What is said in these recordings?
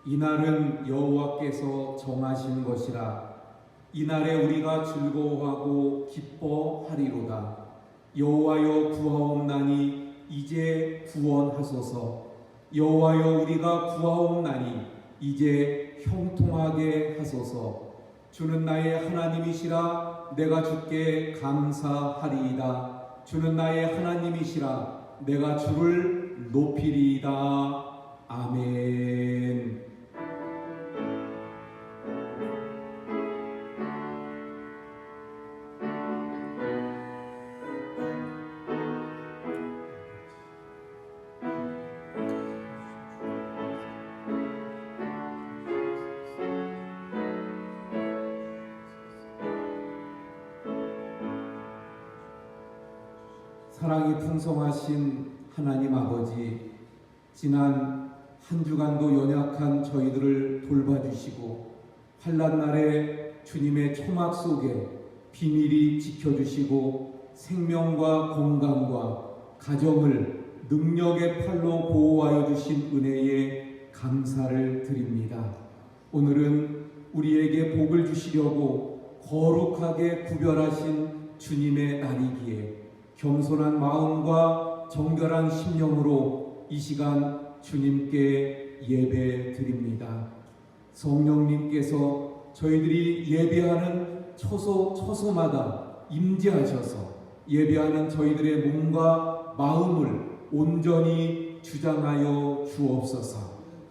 이날은 여호와께서 정하신 것이라. 이날에 우리가 즐거워하고 기뻐하리로다. 여호와여 구하옵나니 이제 구원하소서. 여호와여 우리가 구하옵나니 이제 형통하게 하소서. 주는 나의 하나님이시라. 내가 주께 감사하리이다. 주는 나의 하나님이시라. 내가 주를 높이리이다. 아멘. 사랑이 풍성하신 하나님 아버지, 지난 한 주간도 연약한 저희들을 돌봐주시고 환난 날에 주님의 초막 속에 비밀히 지켜주시고 생명과 건강과 가정을 능력의 팔로 보호하여 주신 은혜에 감사를 드립니다. 오늘은 우리에게 복을 주시려고 거룩하게 구별하신 주님의 날이기에 겸손한 마음과 정결한 심령으로 이 시간 주님께 예배 드립니다. 성령님께서 저희들이 예배하는 처소마다 임재하셔서 예배하는 저희들의 몸과 마음을 온전히 주장하여 주옵소서.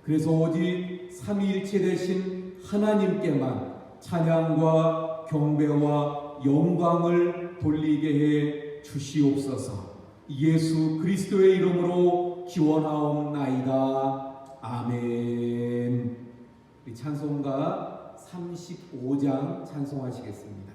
그래서 오직 삼위일체 되신 하나님께만 찬양과 경배와 영광을 돌리게 해 주시옵소서. 예수 그리스도의 이름으로 기원하옵나이다. 아멘. 우리 찬송가 35장 찬송하시겠습니다.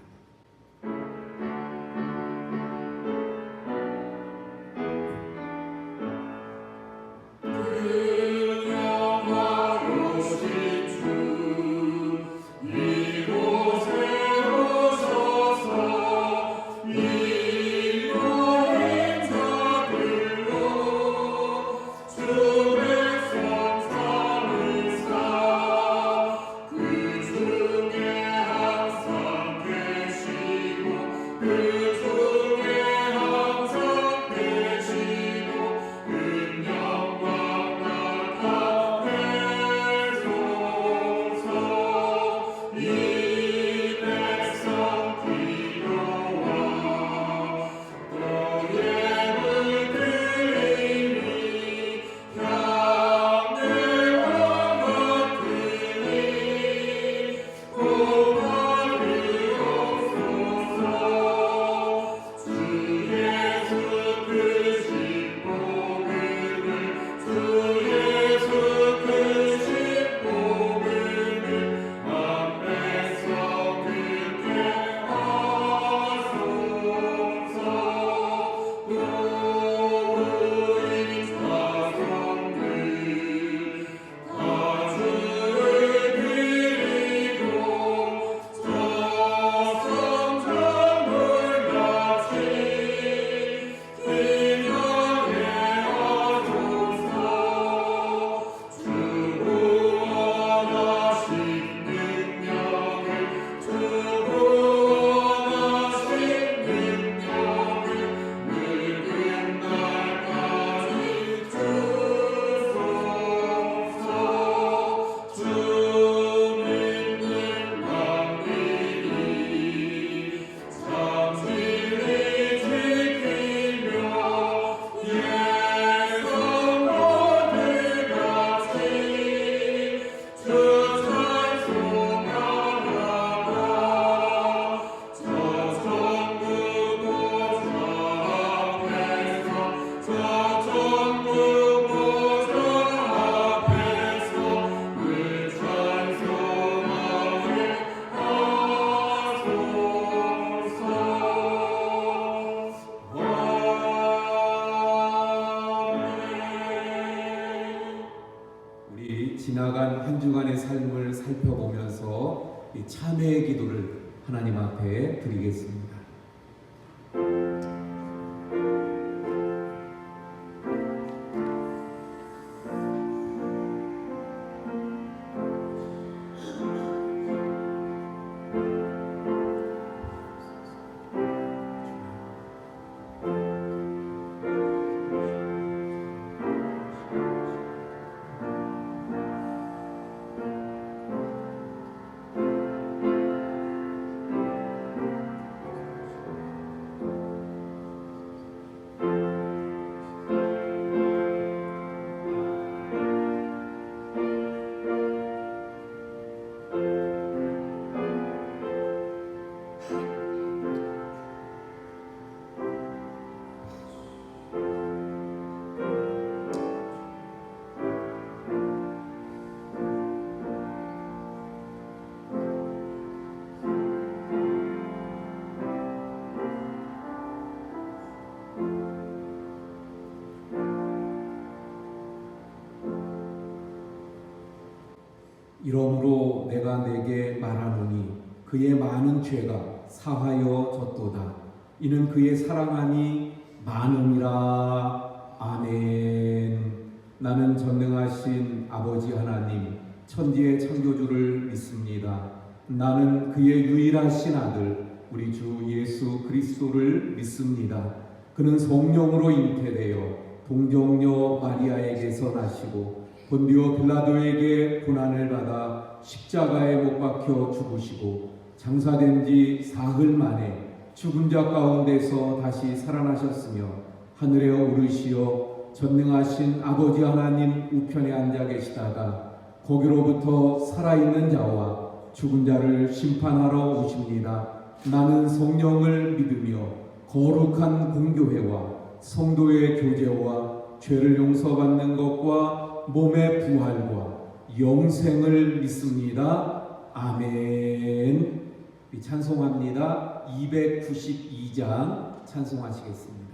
지나간 한 주간의 삶을 살펴보면서 이 참회의 기도를 하나님 앞에 드리겠습니다. 이러므로 내가 내게 말하노니 그의 많은 죄가 사하여 졌도다. 이는 그의 사랑하니 많음이라. 아멘. 나는 전능하신 아버지 하나님 천지의 창조주를 믿습니다. 나는 그의 유일하신 아들 우리 주 예수 그리스도를 믿습니다. 그는 성령으로 잉태되어 동정녀 마리아에게서 나시고 본디오 빌라도에게 고난을 받아 십자가에 못 박혀 죽으시고 장사된 지 사흘 만에 죽은 자 가운데서 다시 살아나셨으며 하늘에 오르시어 전능하신 아버지 하나님 우편에 앉아 계시다가 거기로부터 살아있는 자와 죽은 자를 심판하러 오십니다. 나는 성령을 믿으며 거룩한 공교회와 성도의 교제와 죄를 용서받는 것과 몸의 부활과 영생을 믿습니다. 아멘. 찬송합니다. 292장 찬송하시겠습니다.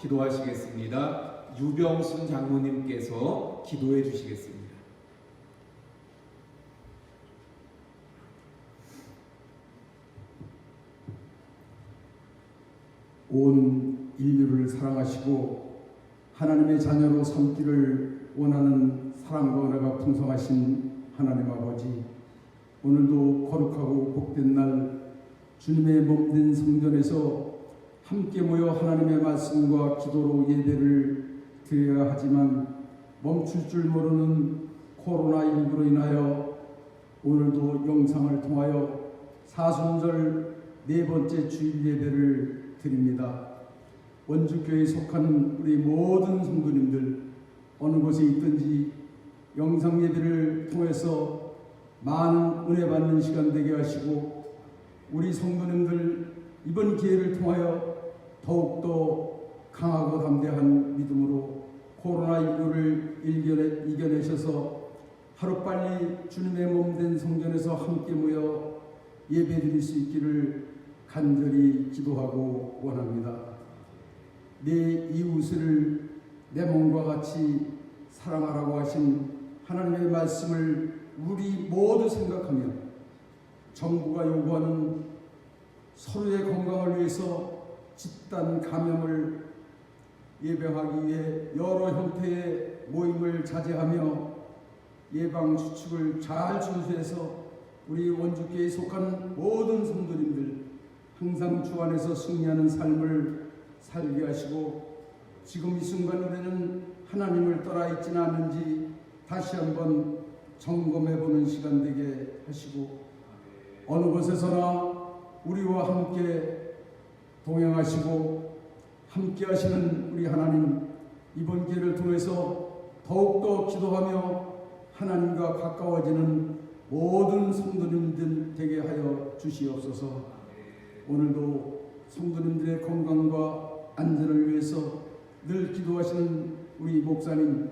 기도하시겠습니다. 유병순 장로님께서 기도해 주시겠습니다. 온 인류를 사랑하시고 하나님의 자녀로 삼기를 원하는 사랑과 은혜가 풍성하신 하나님 아버지, 오늘도 거룩하고 복된 날 주님의 몸된 성전에서 함께 모여 하나님의 말씀과 기도로 예배를 드려야 하지만 멈출 줄 모르는 코로나19로 인하여 오늘도 영상을 통하여 사순절 네 번째 주일 예배를 드립니다. 원주교회에 속한 우리 모든 성도님들 어느 곳에 있든지 영상 예배를 통해서 많은 은혜 받는 시간 되게 하시고, 우리 성도님들 이번 기회를 통하여 더욱더 강하고 담대한 믿음으로 코로나19를 이겨내셔서 하루빨리 주님의 몸된 성전에서 함께 모여 예배드릴 수 있기를 간절히 기도하고 원합니다. 내 이웃을 내 몸과 같이 사랑하라고 하신 하나님의 말씀을 우리 모두 생각하며 정부가 요구하는 서로의 건강을 위해서 집단 감염을 예방하기 위해 여러 형태의 모임을 자제하며 예방 수칙을 잘 준수해서 우리 원주교회에 속한 모든 성도님들 항상 주 안에서 승리하는 삶을 살게 하시고 지금 이 순간 우리는 하나님을 떠나 있지는 않는지 다시 한번 점검해보는 시간 되게 하시고 어느 곳에서나 우리와 함께 동행하시고 함께 하시는 우리 하나님, 이번 기회를 통해서 더욱더 기도하며 하나님과 가까워지는 모든 성도님들 되게 하여 주시옵소서. 오늘도 성도님들의 건강과 안전을 위해서 늘 기도하시는 우리 목사님,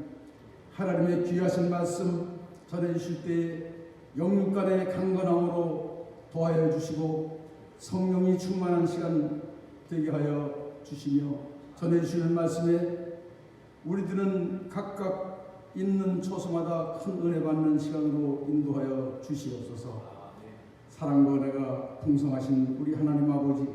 하나님의 귀하신 말씀 전해주실 때 영육간의 강건함으로 도하여 주시고 성령이 충만한 시간 되게 하여 주시며 전해주시는 말씀에 우리들은 각각 있는 처소마다 큰 은혜 받는 시간으로 인도하여 주시옵소서. 사랑과 은혜가 풍성하신 우리 하나님 아버지,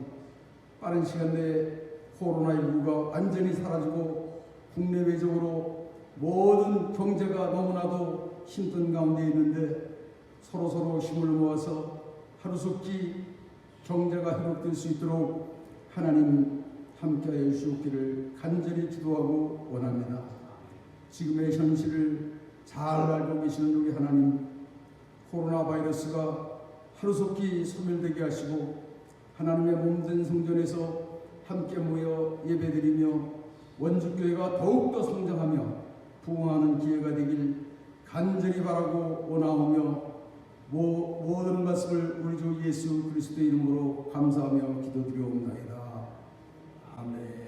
빠른 시간 내에 코로나19가 완전히 사라지고 국내외적으로 모든 경제가 너무나도 힘든 가운데 있는데 서로서로 힘을 모아서 하루속히 경제가 회복될 수 있도록 하나님 함께하여 주시옵기를 간절히 기도하고 원합니다. 지금의 현실을 잘 알고 계시는 우리 하나님, 코로나 바이러스가 하루속히 소멸되게 하시고 하나님의 몸된 성전에서 함께 모여 예배드리며 원주교회가 더욱더 성장하며 부흥하는 기회가 되길 간절히 바라고 원하오며 모든 말씀을 우리 주 예수 그리스도의 이름으로 감사하며 기도드리옵나이다. 아멘.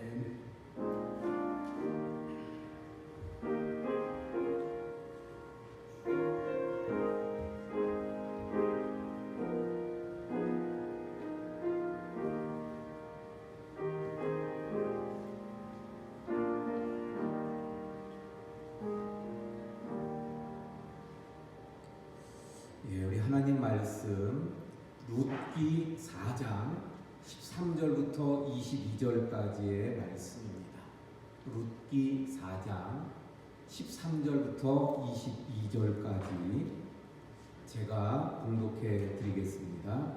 우리 하나님 말씀 룻기 4장 13절부터 22절까지의 말씀입니다. 룻기 4장 13절부터 22절까지 제가 봉독해 드리겠습니다.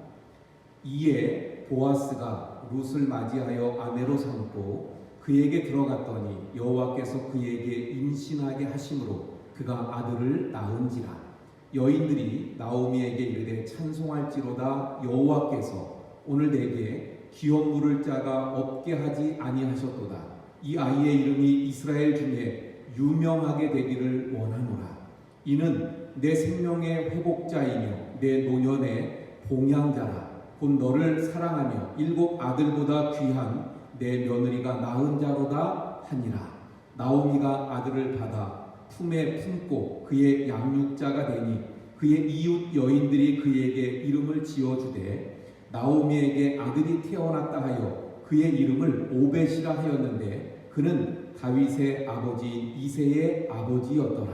이에 보아스가 룻을 맞이하여 아내로 삼고 그에게 들어갔더니 여호와께서 그에게 임신하게 하심으로 그가 아들을 낳은지라. 여인들이 나오미에게 이르되 찬송할지로다. 여호와께서 오늘 내게 기업 물을 자가 없게 하지 아니하셨도다. 이 아이의 이름이 이스라엘 중에 유명하게 되기를 원하노라. 이는 내 생명의 회복자이며 내 노년의 봉양자라. 곧 너를 사랑하며 7 아들보다 귀한 내 며느리가 낳은 자로다 하니라. 나오미가 아들을 받아 품에 품고 그의 양육자가 되니 그의 이웃 여인들이 그에게 이름을 지어주되 나오미에게 아들이 태어났다 하여 그의 이름을 오벳이라 하였는데 그는 다윗의 아버지 이새의 아버지였더라.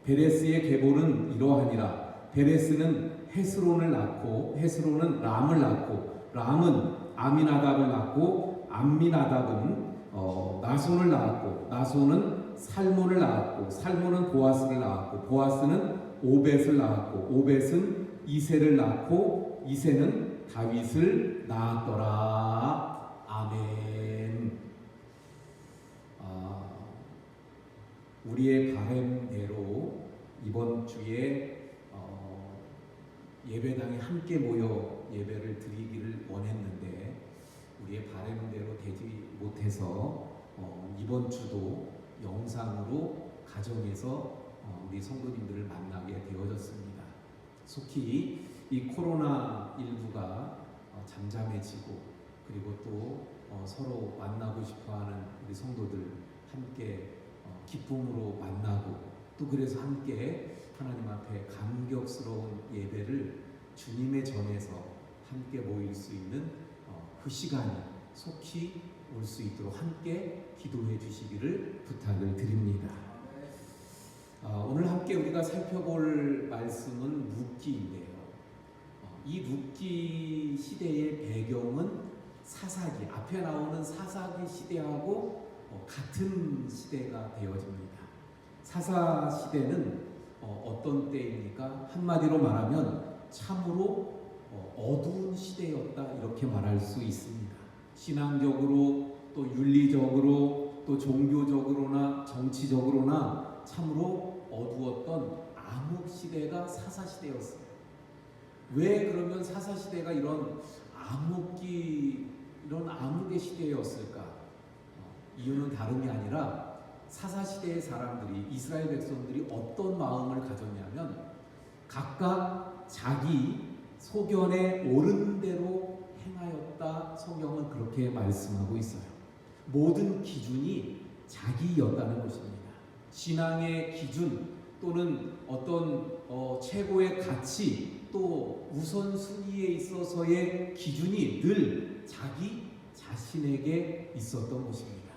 베레스의 계보는 이러하니라. 베레스는 헤스론을 낳고 헤스론은 람을 낳고 람은 아미나답을 낳고 암미나답은 나손을 낳았고 나손은 살몬을 낳았고 살몬은 보아스를 낳았고 보아스는 오벳을 낳았고 오벳은 이새를 낳고 이새는 다윗을 낳았더라. 아멘. 우리의 바램대로 이번 주에 예배당에 함께 모여 예배를 드리기를 원했는데 우리의 바램대로 되지 못해서 이번 주도 영상으로 가정에서 우리 성도님들을 만나게 되어졌습니다. 속히 이 코로나19가 잠잠해지고 그리고 또 서로 만나고 싶어하는 우리 성도들 함께 기쁨으로 만나고 또 그래서 함께 하나님 앞에 감격스러운 예배를 주님의 전에서 함께 모일 수 있는 그 시간이 속히 올 수 있도록 함께 기도해 주시기를 부탁을 드립니다. 오늘 함께 우리가 살펴볼 말씀은 룻기인데요. 이 룻기 시대의 배경은 사사기, 앞에 나오는 사사기 시대하고 같은 시대가 되어집니다. 사사 시대는 어떤 때입니까? 한마디로 말하면 참으로 어두운 시대였다, 이렇게 말할 수 있습니다. 신앙적으로 또 윤리적으로 또 종교적으로나 정치적으로나 참으로 어두웠던 암흑 시대가 사사 시대였어요. 왜 그러면 사사 시대가 이런 암흑의 시대였을까? 이유는 다름이 아니라 사사 시대의 사람들이, 이스라엘 백성들이 어떤 마음을 가졌냐면 각각 자기 소견에 옳은 대로 행하였다. 성경은 그렇게 말씀하고 있어요. 모든 기준이 자기였다는 것입니다. 신앙의 기준 또는 어떤 최고의 가치 또 우선순위에 있어서의 기준이 늘 자기 자신에게 있었던 것입니다.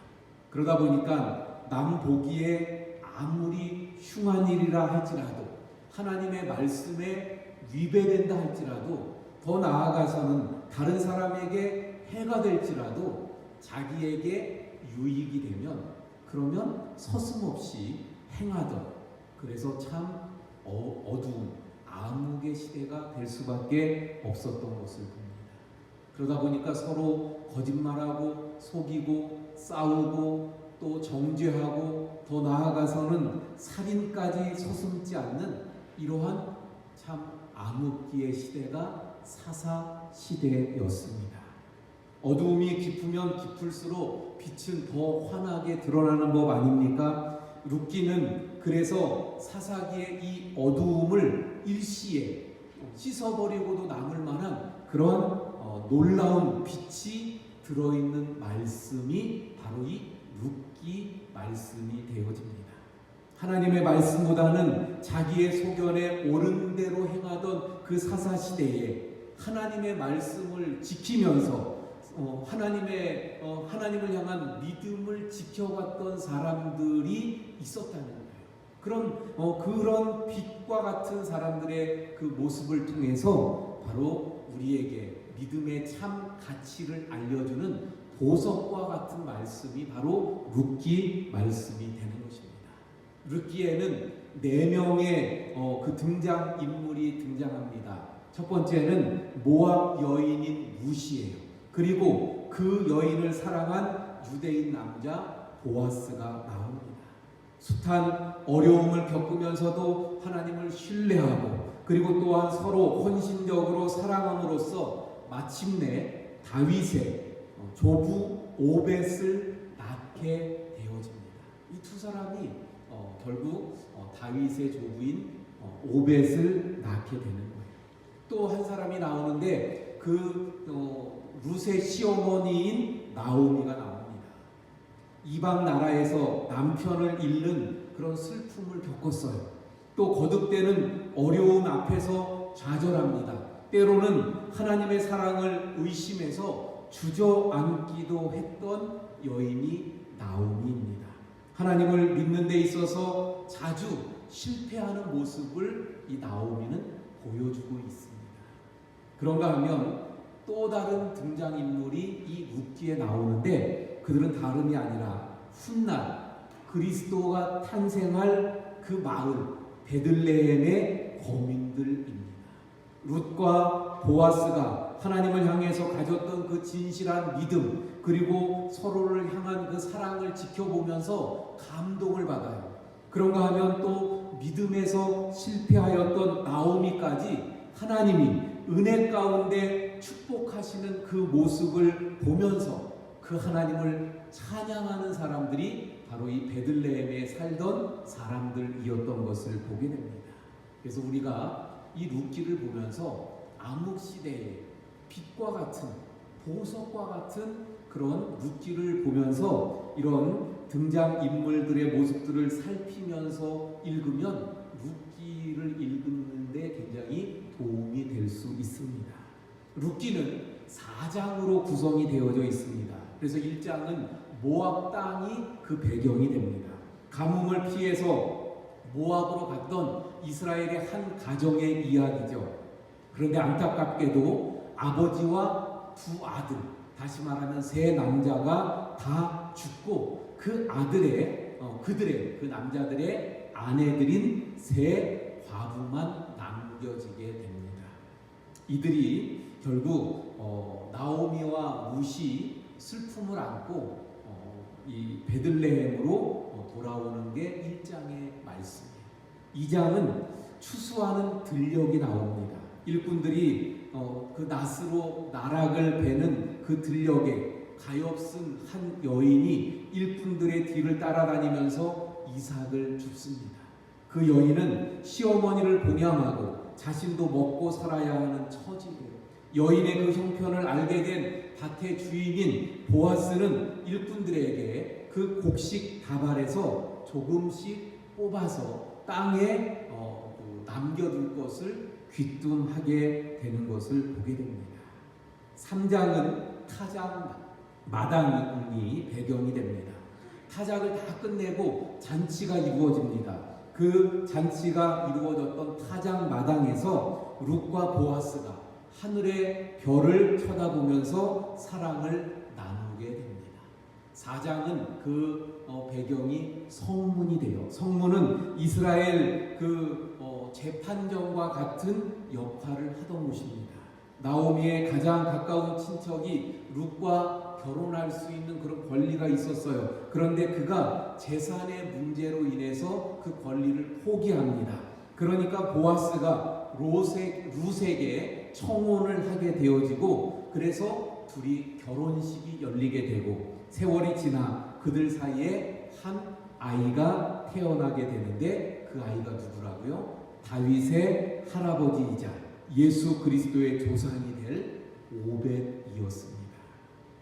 그러다 보니까 남 보기에 아무리 흉한 일이라 할지라도, 하나님의 말씀에 위배된다 할지라도, 더 나아가서는 다른 사람에게 해가 될지라도 자기에게 유익이 되면 그러면 서슴없이 행하던, 그래서 참 어두운 암흑의 시대가 될 수밖에 없었던 것을 봅니다. 그러다 보니까 서로 거짓말하고 속이고 싸우고 또 정죄하고 더 나아가서는 살인까지 서슴지 않는 이러한 참 암흑기의 시대가 사사 시대였습니다. 어두움이 깊으면 깊을수록 빛은 더 환하게 드러나는 법 아닙니까? 룻기는 그래서 사사기의 이 어두움을 일시에 씻어버리고도 남을 만한 그런 놀라운 빛이 들어있는 말씀이 바로 이 룻기 말씀이 되어집니다. 하나님의 말씀보다는 자기의 소견에 옳은 대로 행하던 그 사사시대에 하나님의 말씀을 지키면서 하나님을 향한 믿음을 지켜갔던 사람들이 있었다는 거예요. 그런 빛과 같은 사람들의 그 모습을 통해서 바로 우리에게 믿음의 참 가치를 알려주는 보석과 같은 말씀이 바로 룻기 말씀이 되는 것입니다. 룻기에는 4명의 그 등장인물이 등장합니다. 첫 번째는 모압 여인인 룻이에요. 그리고 그 여인을 사랑한 유대인 남자 보아스가 나옵니다. 숱한 어려움을 겪으면서도 하나님을 신뢰하고 그리고 또한 서로 헌신적으로 사랑함으로써 마침내 다윗의 조부 오벳을 낳게 되어집니다. 이 두 사람이 결국 다윗의 조부인 오벳을 낳게 되는 거예요. 또 한 사람이 나오는데 룻의 시어머니인 나오미가 나옵니다. 이방 나라에서 남편을 잃는 그런 슬픔을 겪었어요. 또 거듭되는 어려움 앞에서 좌절합니다. 때로는 하나님의 사랑을 의심해서 주저앉기도 했던 여인이 나오미입니다. 하나님을 믿는 데 있어서 자주 실패하는 모습을 이 나오미는 보여주고 있습니다. 그런가 하면 또 다른 등장인물이 이 룻기에 나오는데 그들은 다름이 아니라 훗날 그리스도가 탄생할 그 마을 베들레헴의 거민들입니다. 룻과 보아스가 하나님을 향해서 가졌던 그 진실한 믿음 그리고 서로를 향한 그 사랑을 지켜보면서 감동을 받아요. 그런가 하면 또 믿음에서 실패하였던 나오미까지 하나님이 은혜 가운데 축복하시는 그 모습을 보면서 그 하나님을 찬양하는 사람들이 바로 이 베들레헴에 살던 사람들이었던 것을 보게 됩니다. 그래서 우리가 이 룻기를 보면서 암흑시대의 빛과 같은 보석과 같은 그런 룻기를 보면서 이런 등장인물들의 모습들을 살피면서 읽으면 룻기를 읽는데 룻기는 4장으로 구성이 되어져 있습니다. 그래서 1장은 모압 땅이 그 배경이 됩니다. 가뭄을 피해서 모압으로 갔던 이스라엘의 한 가정의 이야기죠. 그런데 안타깝게도 아버지와 두 아들, 다시 말하면 세 남자가 다 죽고 그 그들의 그 남자들의 아내들인 세 과부만 남겨지게 됩니다. 이들이 결국 나오미와 룻이 슬픔을 안고 이 베들레헴으로 돌아오는 게 1장의 말씀이에요. 2장은 추수하는 들녘이 나옵니다. 일꾼들이 그 낫으로 나락을 베는 그 들녘에 가엾은 한 여인이 일꾼들의 뒤를 따라다니면서 이삭을 줍습니다. 그 여인은 시어머니를 봉양하고 자신도 먹고 살아야 하는 처지예요. 여인의 그 형편을 알게 된 밭의 주인인 보아스는 일꾼들에게 그 곡식 다발에서 조금씩 뽑아서 땅에 남겨둘 것을 귀뚱하게 되는 것을 보게 됩니다. 3장은 타작 마당이 배경이 됩니다. 타작을 다 끝내고 잔치가 이루어집니다. 그 잔치가 이루어졌던 타작 마당에서 룻과 보아스가 하늘의 별을 쳐다보면서 사랑을 나누게 됩니다. 4장은 그 배경이 성문이 돼요. 성문은 이스라엘 재판정과 같은 역할을 하던 곳입니다. 나오미의 가장 가까운 친척이 룻과 결혼할 수 있는 그런 권리가 있었어요. 그런데 그가 재산의 문제로 인해서 그 권리를 포기합니다. 그러니까 보아스가 룻에게 청혼을 하게 되어지고, 그래서 둘이 결혼식이 열리게 되고, 세월이 지나 그들 사이에 한 아이가 태어나게 되는데 그 아이가 누구라고요? 다윗의 할아버지이자 예수 그리스도의 조상이 될 오벳이었습니다.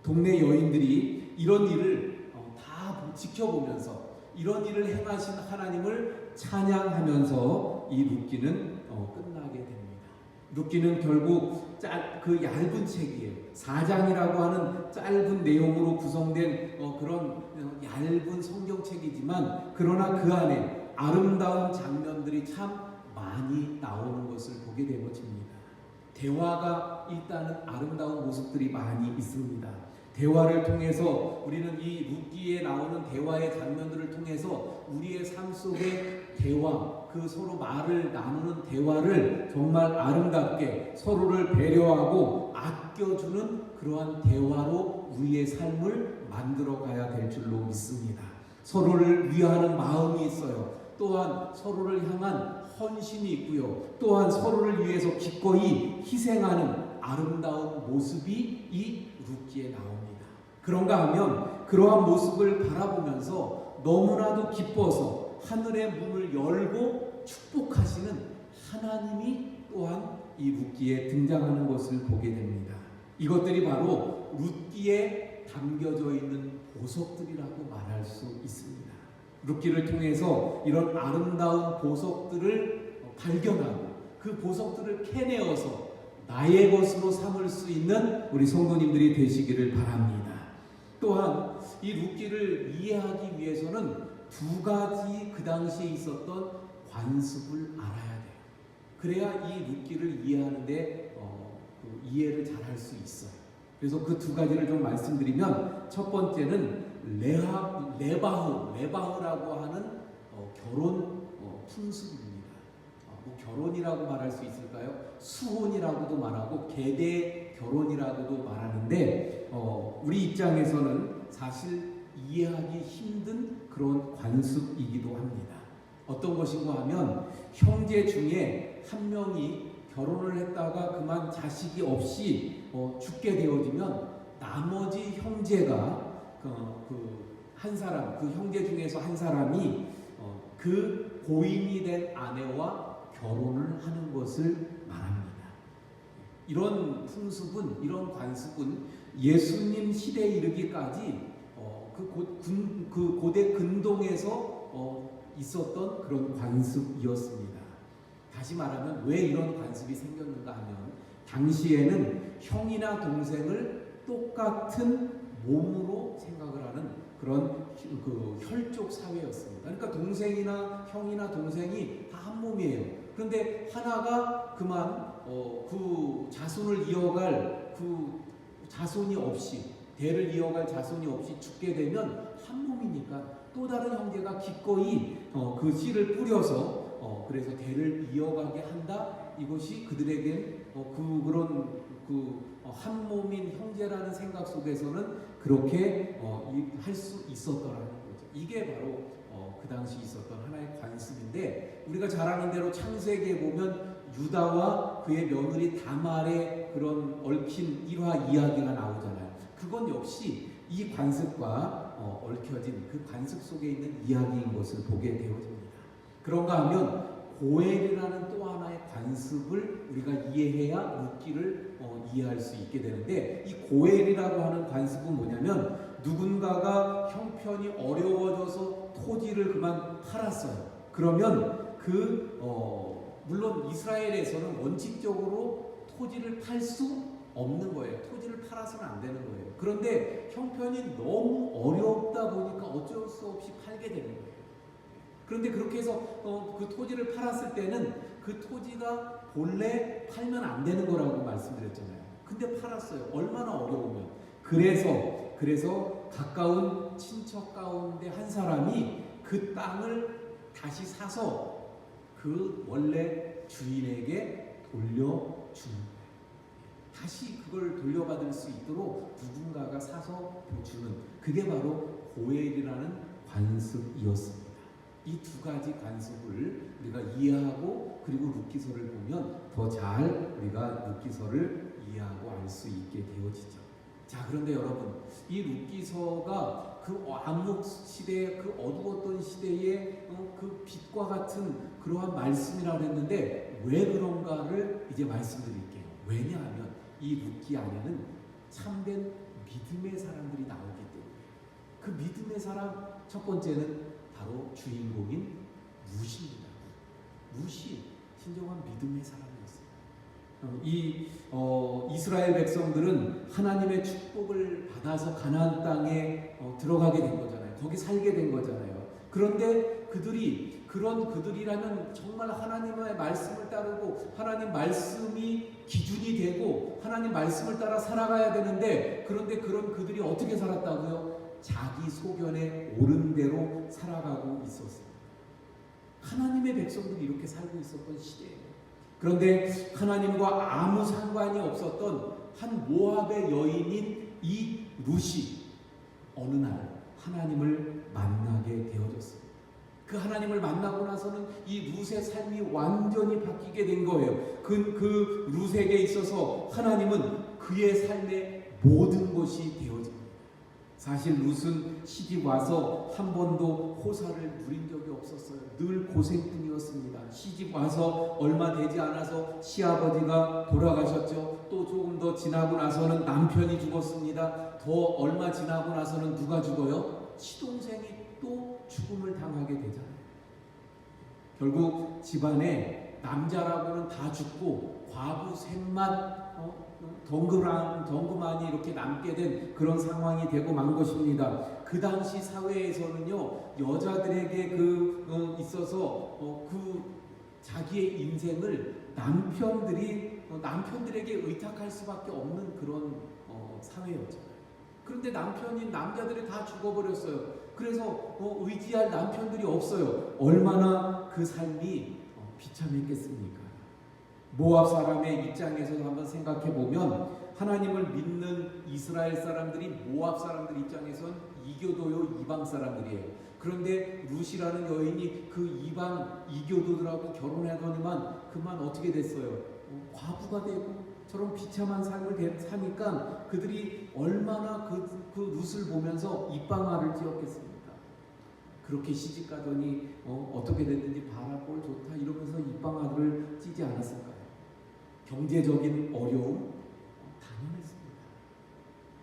동네 여인들이 이런 일을 다 지켜보면서 이런 일을 행하신 하나님을 찬양하면서 이 룻기는 끝나게 됩니다. 룻기는 결국 그 얇은 책이에요. 4장이라고 하는 짧은 내용으로 구성된 그런 얇은 성경책이지만, 그러나 그 안에 아름다운 장면들이 참 많이 나오는 것을 보게 되어집니다. 대화가 일단은 아름다운 모습들이 많이 있습니다. 대화를 통해서 우리는 이 룻기에 나오는 대화의 장면들을 통해서 우리의 삶 속의 대화, 그 서로 말을 나누는 대화를 정말 아름답게 서로를 배려하고 아껴주는 그러한 대화로 우리의 삶을 만들어 가야 될 줄로 믿습니다. 서로를 위하는 마음이 있어요. 또한 서로를 향한 헌신이 있고요. 또한 서로를 위해서 기꺼이 희생하는 아름다운 모습이 이 룻기에 나옵니다. 그런가 하면 그러한 모습을 바라보면서 너무나도 기뻐서 하늘의 문을 열고 축복하시는 하나님이 또한 이 룻기에 등장하는 것을 보게 됩니다. 이것들이 바로 룻기에 담겨져 있는 보석들이라고 말할 수 있습니다. 룻기를 통해서 이런 아름다운 보석들을 발견하고 그 보석들을 캐내어서 나의 것으로 삼을 수 있는 우리 성도님들이 되시기를 바랍니다. 또한 이 룻기를 이해하기 위해서는 두 가지 그 당시에 있었던 관습을 알아야 돼요. 그래야 이 룻기를 이해하는데 이해를 잘 할 수 있어요. 그래서 그 두 가지를 좀 말씀드리면, 첫 번째는 레바후라고 하는 결혼 풍습입니다. 결혼이라고 말할 수 있을까요? 수혼이라고도 말하고 계대 결혼이라고도 말하는데, 우리 입장에서는 사실 이해하기 힘든 그런 관습이기도 합니다. 어떤 것인가 하면, 형제 중에 한 명이 결혼을 했다가 그만 자식이 없이 죽게 되어지면 나머지 형제가 한 사람, 그 형제 중에서 한 사람이 그 고인이 된 아내와 결혼을 하는 것을 말합니다. 이런 풍습은, 이런 관습은 예수님 시대에 이르기까지 그 고대 근동에서 있었던 그런 관습이었습니다. 다시 말하면 왜 이런 관습이 생겼는가 하면 당시에는 형이나 동생을 똑같은 몸으로 생각을 하는 그런 그 혈족 사회였습니다. 그러니까 동생이나 형이나 동생이 다 한 몸이에요. 그런데 하나가 그만 그 자손을 이어갈 그 자손이 없이 대를 이어갈 자손이 없이 죽게 되면 한 몸이니까 또 다른 형제가 기꺼이 그 씨를 뿌려서 그래서 대를 이어가게 한다. 이것이 그들에겐 그런 한 몸인 형제라는 생각 속에서는 그렇게 할 수 있었더라는 거죠. 이게 바로 그 당시 있었던 하나의 관습인데 우리가 잘 아는 대로 창세기에 보면 유다와 그의 며느리 다말의 그런 얽힌 일화 이야기가 나오잖아요. 그건 역시 이 관습과 얽혀진 그 관습 속에 있는 이야기인 것을 보게 되어집니다. 그런가 하면 고엘이라는 또 하나의 관습을 우리가 이해해야 룻기를 이해할 수 있게 되는데 이 고엘이라고 하는 관습은 뭐냐면 누군가가 형편이 어려워져서 토지를 그만 팔았어요. 그러면 물론 이스라엘에서는 원칙적으로 토지를 팔 수 없는 거예요. 토지를 팔아서는 안 되는 거예요. 그런데 형편이 너무 어렵다 보니까 어쩔 수 없이 팔게 되는 거예요. 그런데 그렇게 해서 그 토지를 팔았을 때는 그 토지가 본래 팔면 안 되는 거라고 말씀드렸잖아요. 근데 팔았어요. 얼마나 어려우면. 그래서 가까운 친척 가운데 한 사람이 그 땅을 다시 사서 그 원래 주인에게 돌려주는 거예요. 다시 그걸 돌려받을 수 있도록 누군가가 사서 주는 그게 바로 고엘이라는 관습이었습니다. 이 두 가지 관습을 우리가 이해하고 그리고 룻기서를 보면 더 잘 우리가 룻기서를 이해하고 알 수 있게 되어지죠. 자, 그런데 여러분, 이 룻기서가 그 암흑 시대의 그 어두웠던 시대의 그 빛과 같은 그러한 말씀이라고 했는데 왜 그런가를 이제 말씀드릴게요. 왜냐하면 이 룻기 안에는 참된 믿음의 사람들이 나오기 때문에 그 믿음의 사람 첫 번째는 바로 주인공인 룻입니다. 룻이 진정한 믿음의 사람이었어요. 이스라엘 백성들은 하나님의 축복을 받아서 가나안 땅에 들어가게 된 거잖아요. 거기 살게 된 거잖아요. 그런데 그들이라면 정말 하나님의 말씀을 따르고 하나님 말씀이 기준이 되고 하나님 말씀을 따라 살아가야 되는데 그런데 그들이 어떻게 살았다고요? 자기 소견에 옳은 대로 살아가고 있었습니다. 하나님의 백성들이 이렇게 살고 있었던 시대예요. 그런데 하나님과 아무 상관이 없었던 한 모압의 여인인 이 룻이 어느 날 하나님을 만나게 되어졌습니다. 그 하나님을 만나고 나서는 이 룻의 삶이 완전히 바뀌게 된 거예요. 그 룻에게 있어서 하나님은 그의 삶의 모든 것이 되어집니다. 사실 룻은 시집 와서 한 번도 호사를 누린 적이 없었어요. 늘 고생뿐이었습니다. 시집 와서 얼마 되지 않아서 시아버지가 돌아가셨죠. 또 조금 더 지나고 나서는 남편이 죽었습니다. 더 얼마 지나고 나서는 누가 죽어요? 시동생이 또 죽음을 당하게 되잖아요. 결국 집안에 남자라고는 다 죽고 과부 셋만 덩그마니 이렇게 남게 된 그런 상황이 되고 만 것입니다. 그 당시 사회에서는요, 여자들에게 있어서 자기의 인생을 남편들에게 의탁할 수밖에 없는 그런 사회였잖아요. 그런데 남자들이 다 죽어버렸어요. 그래서 의지할 남편들이 없어요. 얼마나 그 삶이 비참했겠습니까? 모압 사람의 입장에서 한번 생각해 보면 하나님을 믿는 이스라엘 사람들이 모압 사람들 입장에선 이교도요, 이방 사람들이에요. 그런데 룻이라는 여인이 그 이방 이교도들하고 결혼하더니만 그만 어떻게 됐어요? 과부가 되고 저런 비참한 삶을 사니까 그들이 얼마나 그 룻을 보면서 입방아를 찧었겠습니까? 그렇게 시집 가더니 어떻게 됐는지 봐라, 꼴 좋다 이러면서 입방아를 찌지 않았을까요? 경제적인 어려움 당연했습니다.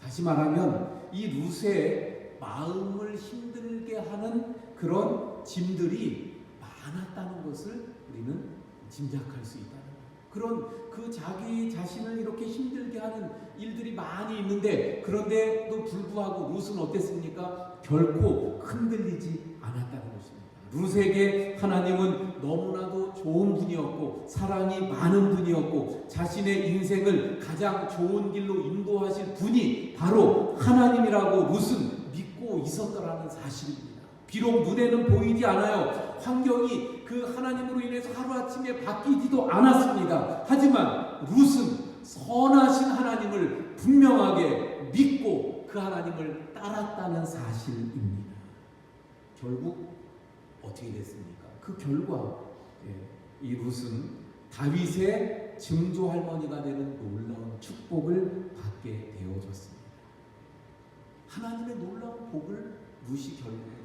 다시 말하면 이 룻의 마음을 힘들게 하는 그런 짐들이 많았다는 것을 우리는 짐작할 수 있다는 그런 그 자기 자신을 이렇게 힘들게 하는 일들이 많이 있는데 그런데도 불구하고 룻은 어땠습니까? 결코 흔들리지 않았다는 것입니다. 룻에게 하나님은 너무나도 좋은 분이었고 사랑이 많은 분이었고 자신의 인생을 가장 좋은 길로 인도하실 분이 바로 하나님이라고 룻은 믿고 있었더라는 사실입니다. 비록 눈에는 보이지 않아요. 환경이 그 하나님으로 인해서 하루아침에 바뀌지도 않았습니다. 하지만 룻은 선하신 하나님을 분명하게 믿고 그 하나님을 따랐다는 사실입니다. 결국 어떻게 됐습니까? 그 결과 이 룻은 다윗의 증조 할머니가 되는 놀라운 축복을 받게 되어졌습니다. 하나님의 놀라운 복을 룻이 결국에 받게 돼요.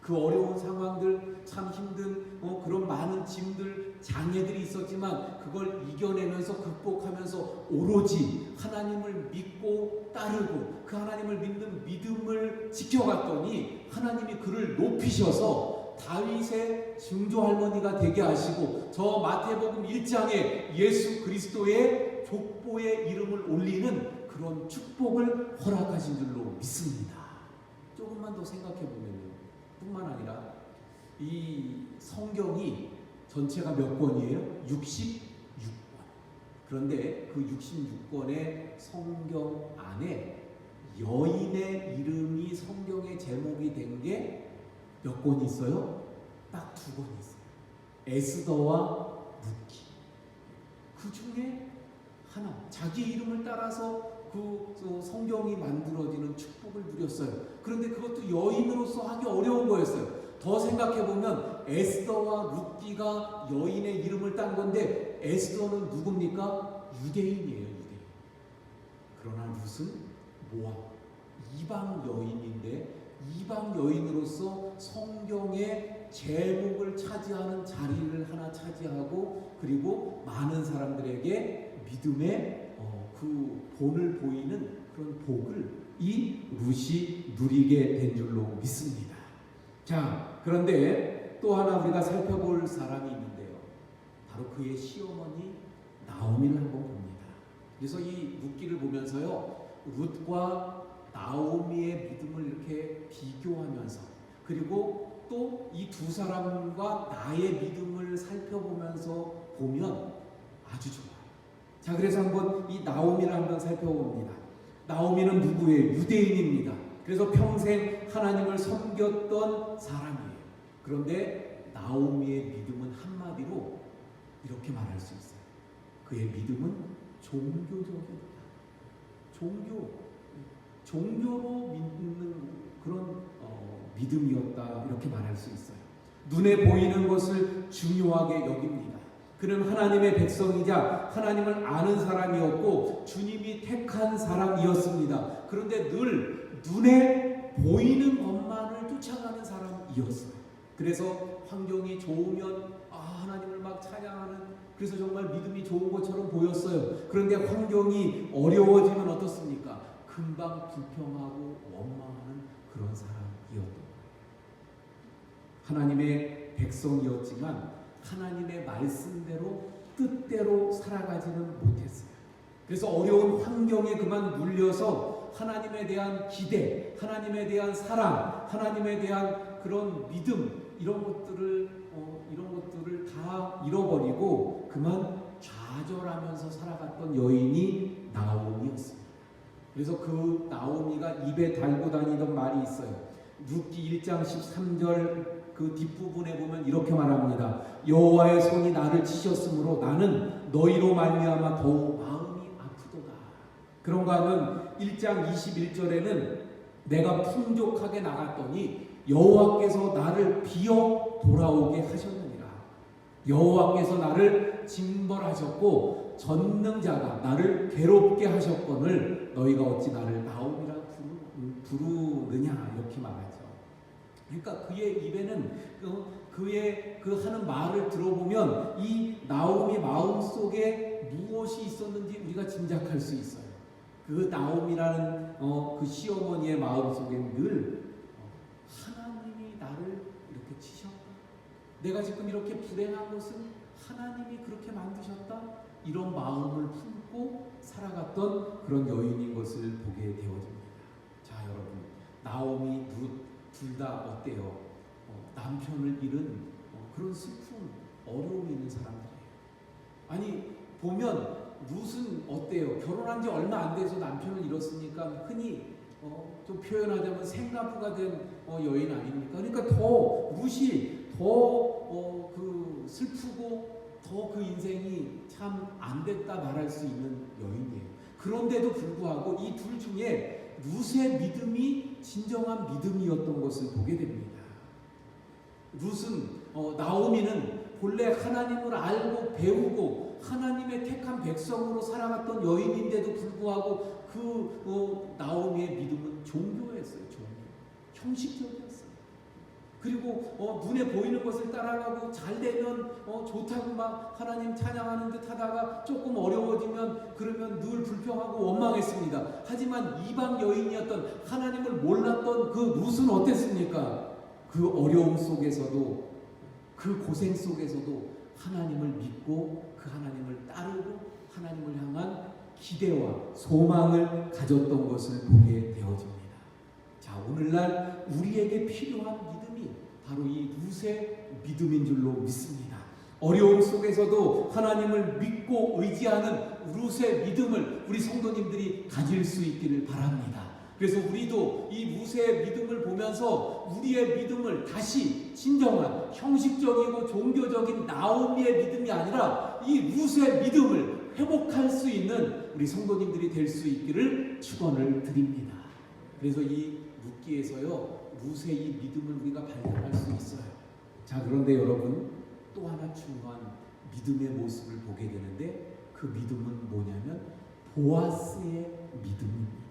그 어려운 상황들, 참 힘든 그런 많은 짐들, 장애들이 있었지만 그걸 이겨내면서 극복하면서 오로지 하나님을 믿고 따르고 그 하나님을 믿는 믿음을 지켜갔더니 하나님이 그를 높이셔서 다윗의 증조 할머니가 되게 하시고 저 마태복음 1장에 예수 그리스도의 족보의 이름을 올리는 그런 축복을 허락하신 줄로 믿습니다. 조금만 더 생각해 보면요. 뿐만 아니라 이 성경이 전체가 몇 권이에요? 66권. 그런데 그 66권의 성경 안에 여인의 이름이 성경의 제목이 된 게 몇 권이 있어요? 딱 2권이 있어요. 에스더와 룻기. 그 중에 하나, 자기 이름을 따라서 그 성경이 만들어지는 축복을 누렸어요. 그런데 그것도 여인으로서 하기 어려운 거였어요. 더 생각해보면 에스더와 룻기가 여인의 이름을 딴 건데 에스더는 누굽니까? 유대인이에요. 유대인. 그러나 룻은 모압, 이방 여인인데 이방 여인으로서 성경의 제목을 차지하는 자리를 하나 차지하고 그리고 많은 사람들에게 믿음의 그 본을 보이는 그런 복을 이 룻이 누리게 된 줄로 믿습니다. 자, 그런데 또 하나 우리가 살펴볼 사람이 있는데요. 바로 그의 시어머니 나오미를 한번 봅니다. 그래서 이 룻기를 보면서요, 룻과 나오미의 믿음을 이렇게 비교하면서 그리고 또 이 두 사람과 나의 믿음을 살펴보면서 보면 아주 좋아요. 자, 그래서 한번 이 나오미를 한번 살펴봅니다. 나오미는 누구예요? 유대인입니다. 그래서 평생 하나님을 섬겼던 사람이에요. 그런데 나오미의 믿음은 한마디로 이렇게 말할 수 있어요. 그의 믿음은 종교적이었다. 종교로 믿는 그런 믿음이었다. 이렇게 말할 수 있어요. 눈에 보이는 것을 중요하게 여깁니다. 그는 하나님의 백성이자 하나님을 아는 사람이었고 주님이 택한 사람이었습니다. 그런데 늘 눈에 보이는 것만을 쫓아가는 사람이었어요. 그래서 환경이 좋으면 하나님을 막 찬양하는, 그래서 정말 믿음이 좋은 것처럼 보였어요. 그런데 환경이 어려워지면 어떻습니까? 금방 불평하고 원망하는 그런 사람이었던 거예요. 하나님의 백성이었지만 하나님의 말씀대로 뜻대로 살아가지는 못했어요. 그래서 어려운 환경에 그만 눌려서 하나님에 대한 기대, 하나님에 대한 사랑, 하나님에 대한 그런 믿음, 이런 것들을 다 잃어버리고 그만 좌절하면서 살아갔던 여인이 나오미였습니다. 그래서 그 나오미가 입에 달고 다니던 말이 있어요. 룻기 1장 13절 그 뒷부분에 보면 이렇게 말합니다. 여호와의 손이 나를 치셨으므로 나는 너희로 말미암아 더욱 마음이 아프도다. 그런가 하면 1장 21절에는 내가 풍족하게 나갔더니 여호와께서 나를 비어 돌아오게 하셨느니라. 여호와께서 나를 징벌하셨고 전능자가 나를 괴롭게 하셨거늘 너희가 어찌 나를 나오미라 부르느냐, 이렇게 말하죠. 그러니까 그의 입에는 그의 그 하는 말을 들어보면 이 나오미 마음 속에 무엇이 있었는지 우리가 짐작할 수 있어요. 그 나오미라는 그 시어머니의 마음 속에 늘 하나님이 나를 이렇게 치셨다. 내가 지금 이렇게 불행한 것은 하나님이 그렇게 만드셨다? 이런 마음을 품고 살아갔던 그런 여인인 것을 보게 되어집니다. 자, 여러분, 나오미, 룻 둘 다 어때요? 남편을 잃은 그런 슬픔, 어려움이 있는 사람들이에요. 아니, 보면 룻은 어때요? 결혼한 지 얼마 안 돼서 남편을 잃었으니까 흔히 좀 표현하자면 생나부가 된 여인 아닙니까? 그러니까 더 룻이 더 슬프고 더 그 인생이 참 안 됐다 말할 수 있는 여인이에요. 그런데도 불구하고 이 둘 중에 룻의 믿음이 진정한 믿음이었던 것을 보게 됩니다. 룻은 나오미는 본래 하나님을 알고 배우고 하나님의 택한 백성으로 살아갔던 여인인데도 불구하고 나오미의 믿음은 종교였어요. 형식적이었어요. 그리고 눈에 보이는 것을 따라가고 잘 되면 좋다고 막 하나님 찬양하는 듯 하다가 조금 어려워지면 그러면 늘 불평하고 원망했습니다. 하지만 이방 여인이었던 하나님을 몰랐던 그 룻은 어땠습니까? 그 어려움 속에서도 그 고생 속에서도 하나님을 믿고 그 하나님을 따르고 하나님을 향한 기대와 소망을 가졌던 것을 보게 되어집니다. 자, 오늘날 우리에게 필요한 믿음이 바로 이 룻의 믿음인 줄로 믿습니다. 어려움 속에서도 하나님을 믿고 의지하는 룻의 믿음을 우리 성도님들이 가질 수 있기를 바랍니다. 그래서 우리도 이 룻의 믿음을 보면서 우리의 믿음을 다시 진정한 형식적이고 종교적인 나오미의 믿음이 아니라 이 룻의 믿음을 회복할 수 있는 우리 성도님들이 될 수 있기를 축원을 드립니다. 그래서 이 룻기에서요, 룻의 이 믿음을 우리가 발견할 수 있어요. 자, 그런데 여러분, 또 하나 중요한 믿음의 모습을 보게 되는데 그 믿음은 뭐냐면 보아스의 믿음입니다.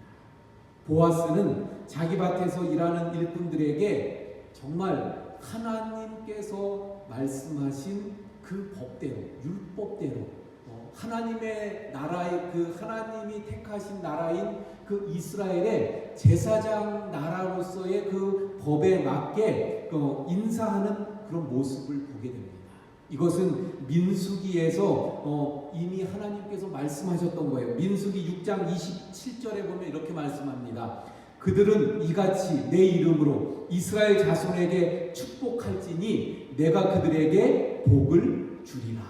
보아스는 자기 밭에서 일하는 일꾼들에게 정말 하나님께서 말씀하신 그 법대로, 율법대로 하나님의 나라의 하나님이 택하신 나라인 그 이스라엘의 제사장 나라로서의 그 법에 맞게 인사하는 그런 모습을 보게 됩니다. 이것은 민수기에서 이미 하나님께서 말씀하셨던 거예요. 민수기 6장 27절에 보면 이렇게 말씀합니다. 그들은 이같이 내 이름으로 이스라엘 자손에게 축복할지니 내가 그들에게 복을 주리라.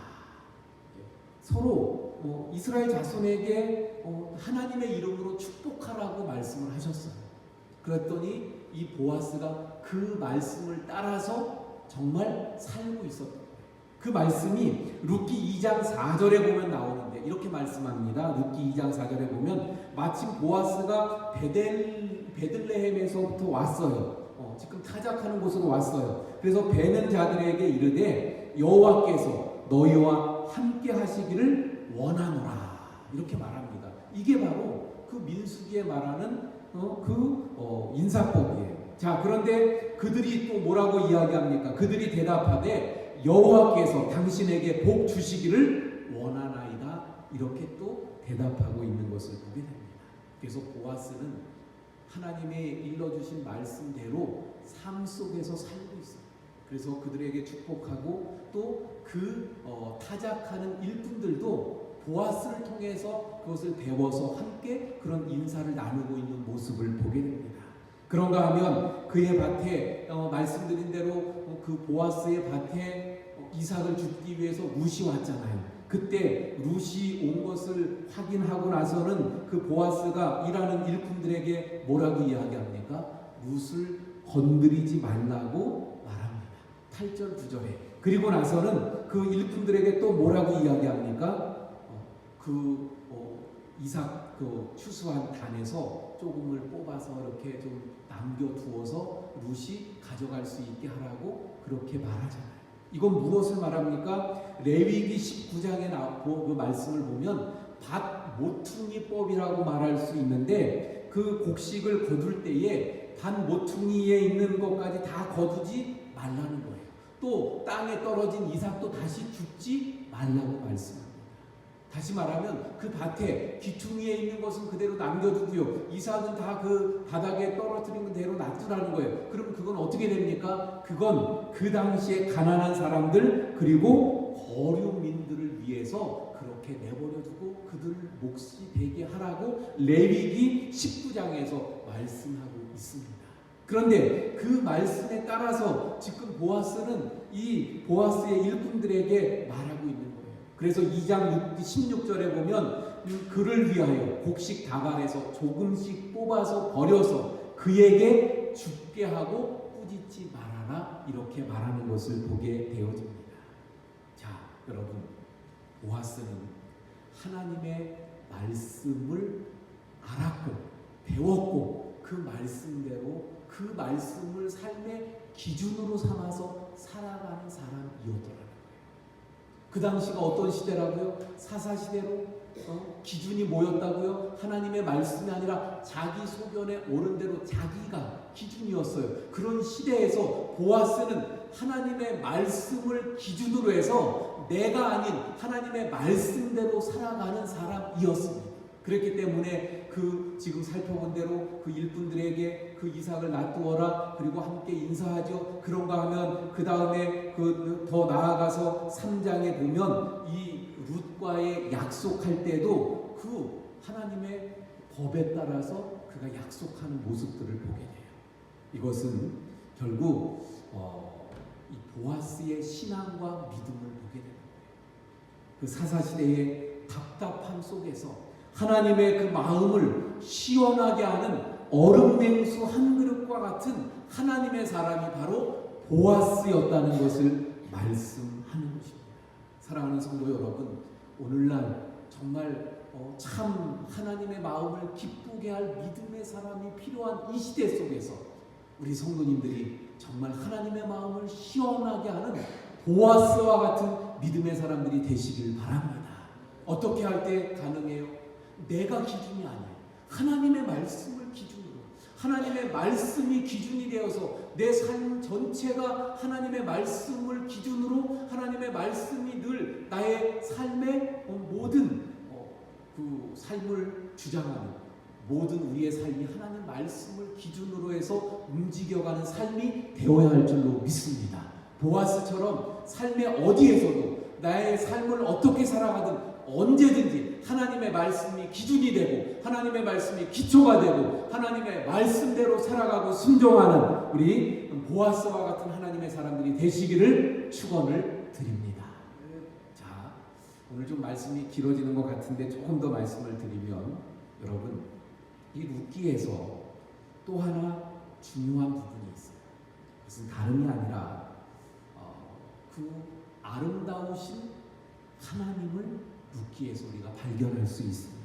서로 이스라엘 자손에게 하나님의 이름으로 축복하라고 말씀을 하셨어요. 그랬더니 이 보아스가 그 말씀을 따라서 정말 살고 있었던 거예요. 그 말씀이 룻기 2장 4절에 보면 나오는데 이렇게 말씀합니다. 룻기 2장 4절에 보면 마침 보아스가 베들레헴에서부터 왔어요. 지금 타작하는 곳으로 왔어요. 그래서 베는 자들에게 이르되 여호와께서 너희와 함께 하시기를 원하노라. 이렇게 말합니다. 이게 바로 그 민수기에 말하는 인사법이에요. 자, 그런데 그들이 또 뭐라고 이야기합니까? 그들이 대답하되 여호와께서 당신에게 복 주시기를 원하나이다. 이렇게 또 대답하고 있는 것을 보게 됩니다. 그래서 보아스는 하나님의 일러주신 말씀대로 삶 속에서 살고 있어요. 그래서 그들에게 축복하고 또 타작하는 일꾼들도 보아스를 통해서 그것을 배워서 함께 그런 인사를 나누고 있는 모습을 보게 됩니다. 그런가 하면 그의 밭에 말씀드린 대로 그 보아스의 밭에 이삭을 줍기 위해서 룻이 왔잖아요. 그때 룻이 온 것을 확인하고 나서는 그 보아스가 일하는 일꾼들에게 뭐라고 이야기합니까? 룻을 건드리지 말라고 말합니다. 8절 9절에. 그리고 나서는 그 일꾼들에게 또 뭐라고 이야기합니까? 이삭 추수한 단에서 조금을 뽑아서 이렇게 좀 남겨두어서 룻이 가져갈 수 있게 하라고 그렇게 말하잖아요. 이건 무엇을 말합니까? 레위기 19장에 나오고 그 말씀을 보면 밭 모퉁이법이라고 말할 수 있는데 그 곡식을 거둘 때에 밭 모퉁이에 있는 것까지 다 거두지 말라는 거예요. 또 땅에 떨어진 이삭도 다시 줍지 말라고 말씀합니다. 다시 말하면 그 밭에 귀퉁이에 있는 것은 그대로 남겨두고요. 이삭은 다 그 바닥에 떨어뜨린 대로 놔두라는 거예요. 그럼 그건 어떻게 됩니까? 그건 그 당시에 가난한 사람들 그리고 거류 위해서 그렇게 내버려두고 그들을 몫이 되게 하라고 레위기 19장에서 말씀하고 있습니다. 그런데 그 말씀에 따라서 지금 보아스는 이 보아스의 일꾼들에게 말하고 있는 거예요. 그래서 2장 16절에 보면 그를 위하여 곡식 다발에서 조금씩 뽑아서 버려서 그에게 죽게 하고 꾸짖지 말아라, 이렇게 말하는 것을 보게 되어집니다. 자, 여러분, 보아스는 하나님의 말씀을 알았고 배웠고 그 말씀대로 그 말씀을 삶의 기준으로 삼아서 살아가는 사람이었더라는 거예요. 그 당시가 어떤 시대라고요? 사사시대로 기준이 뭐였다고요? 하나님의 말씀이 아니라 자기 소견에 옳은 대로 자기가 기준이었어요. 그런 시대에서 보아스는 하나님의 말씀을 기준으로 해서 내가 아닌 하나님의 말씀대로 살아가는 사람이었습니다. 그렇기 때문에 그 지금 살펴본 대로 그 일꾼들에게 그 이삭을 놔두어라, 그리고 함께 인사하죠. 그런가 하면 그 다음에 더 나아가서 3장에 보면 이 룻과의 약속할 때도 그 하나님의 법에 따라서 그가 약속하는 모습들을 보게 돼요. 이것은 결국 이 보아스의 신앙과 믿음을 보게 되는 거예요. 그 사사시대의 답답함 속에서 하나님의 그 마음을 시원하게 하는 얼음 냉수 한 그릇과 같은 하나님의 사람이 바로 보아스였다는 것을 말씀하는 것입니다. 사랑하는 성도 여러분, 오늘날 정말 참 하나님의 마음을 기쁘게 할 믿음의 사람이 필요한 이 시대 속에서 우리 성도님들이 정말 하나님의 마음을 시원하게 하는 보아스와 같은 믿음의 사람들이 되시길 바랍니다. 어떻게 할 때 가능해요? 내가 기준이 아니에요. 하나님의 말씀을 기준으로, 하나님의 말씀이 기준이 되어서 내 삶 전체가 하나님의 말씀을 기준으로, 하나님의 말씀이 늘 나의 삶의 모든 그 삶을 주장하는, 모든 우리의 삶이 하나님 말씀을 기준으로 해서 움직여가는 삶이 되어야 할 줄로 믿습니다. 보아스처럼 삶의 어디에서도 나의 삶을 어떻게 살아가든 언제든지 하나님의 말씀이 기준이 되고 하나님의 말씀이 기초가 되고 하나님의 말씀대로 살아가고 순종하는 우리 보아스와 같은 하나님의 사람들이 되시기를 축원을 드립니다. 자, 오늘 좀 말씀이 길어지는 것 같은데 조금 더 말씀을 드리면, 여러분, 이 룻기에서 또 하나 중요한 부분이 있어요. 그것은 다름이 아니라 그 아름다우신 하나님을 룻기에서 우리가 발견할 수 있습니다.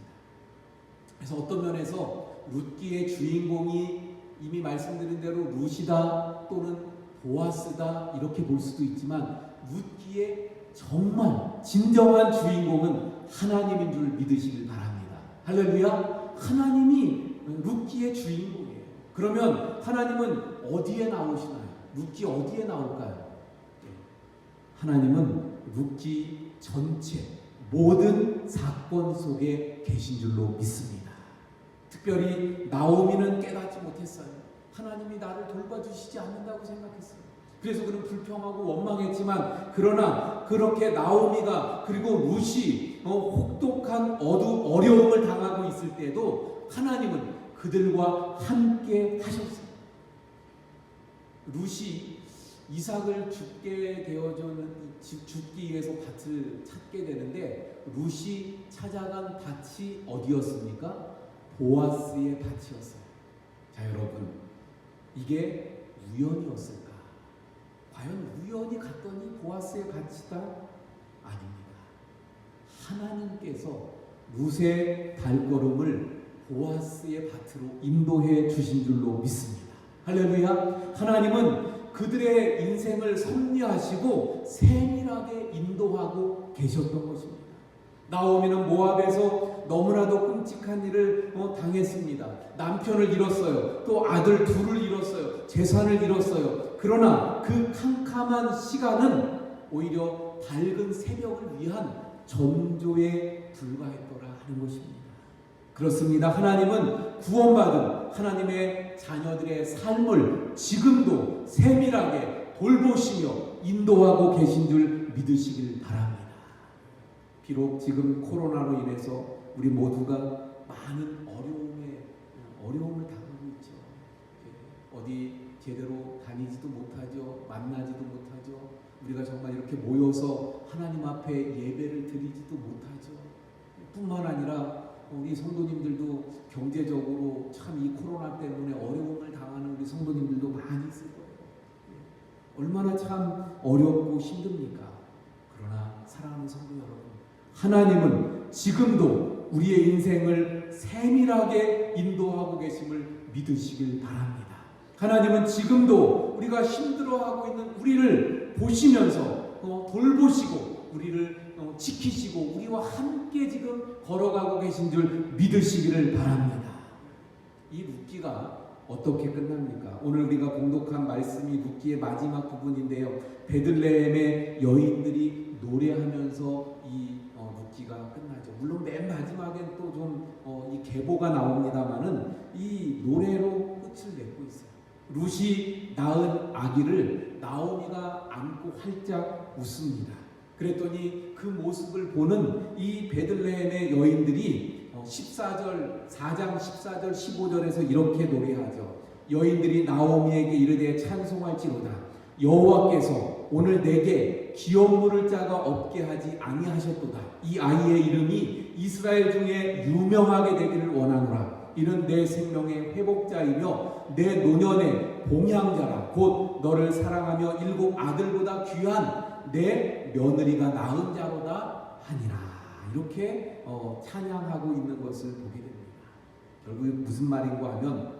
그래서 어떤 면에서 룻기의 주인공이 이미 말씀드린 대로 룻이다 또는 보아스다 이렇게 볼 수도 있지만, 룻기의 정말 진정한 주인공은 하나님인 줄 믿으시길 바랍니다. 할렐루야! 하나님이 룻기의 주인공이에요. 그러면 하나님은 어디에 나오시나요? 룻기 어디에 나올까요? 하나님은 룻기 전체 모든 사건 속에 계신 줄로 믿습니다. 특별히 나오미는 깨닫지 못했어요. 하나님이 나를 돌봐주시지 않는다고 생각했어요. 그래서 그는 불평하고 원망했지만, 그러나 그렇게 나오미가 그리고 룻이 혹독한 어려움을 당하고 있을 때도 하나님은 그들과 함께 하셨어요. 룻이 이삭을 죽기 위해서 밭을 찾게 되는데, 룻이 찾아간 밭이 어디였습니까? 보아스의 밭이었어요. 자, 여러분, 이게 우연이었을까? 과연 우연히 갔더니 보아스의 밭이다? 아닙니다. 하나님께서 룻의 발걸음을 보아스의 밭으로 인도해 주신 줄로 믿습니다. 할렐루야! 하나님은 그들의 인생을 섭리하시고 세밀하게 인도하고 계셨던 것입니다. 나오미는 모압에서 너무나도 끔찍한 일을 당했습니다. 남편을 잃었어요. 또 아들 둘을 잃었어요. 재산을 잃었어요. 그러나 그 캄캄한 시간은 오히려 밝은 새벽을 위한 전조에 불과했더라 하는 것입니다. 그렇습니다. 하나님은 구원받은 하나님의 자녀들의 삶을 지금도 세밀하게 돌보시며 인도하고 계신 줄 믿으시길 바랍니다. 비록 지금 코로나로 인해서 우리 모두가 많은 어려움을 당하고 있죠. 어디 제대로 다니지도 못하죠. 만나지도 못하죠. 우리가 정말 이렇게 모여서 하나님 앞에 예배를 드리지도 못하죠. 뿐만 아니라 우리 성도님들도 경제적으로 참 이 코로나 때문에 어려움을 당하는 우리 성도님들도 많이 있을 거예요. 얼마나 참 어렵고 힘듭니까? 그러나 사랑하는 성도 여러분, 하나님은 지금도 우리의 인생을 세밀하게 인도하고 계심을 믿으시길 바랍니다. 하나님은 지금도 우리가 힘들어하고 있는 우리를 보시면서 돌보시고 우리를 지키시고 우리와 함께 지금 걸어가고 계신 줄 믿으시기를 바랍니다. 이 룻기가 어떻게 끝납니까? 오늘 우리가 봉독한 말씀이 룻기의 마지막 부분인데요. 베들레헴의 여인들이 노래하면서 이 룻기가 끝나죠. 물론 맨 마지막엔 또 좀 이 계보가 나옵니다만은 이 노래로 끝을 맺고 있어요. 룻이 낳은 아기를 나오미가 안고 활짝 웃습니다. 그랬더니 그 모습을 보는 이 베들레헴의 여인들이 4장 14절 15절에서 이렇게 노래하죠. 여인들이 나오미에게 이르되 찬송할지로다. 여호와께서 오늘 내게 기업 물을 자가 없게 하지 아니하셨도다. 이 아이의 이름이 이스라엘 중에 유명하게 되기를 원하노라. 이는 내 생명의 회복자이며 내 노년의 봉양자라. 곧 너를 사랑하며 7 아들보다 귀한 내 며느리가 낳은 자로다 하니라. 이렇게 찬양하고 있는 것을 보게 됩니다. 결국 무슨 말인가 하면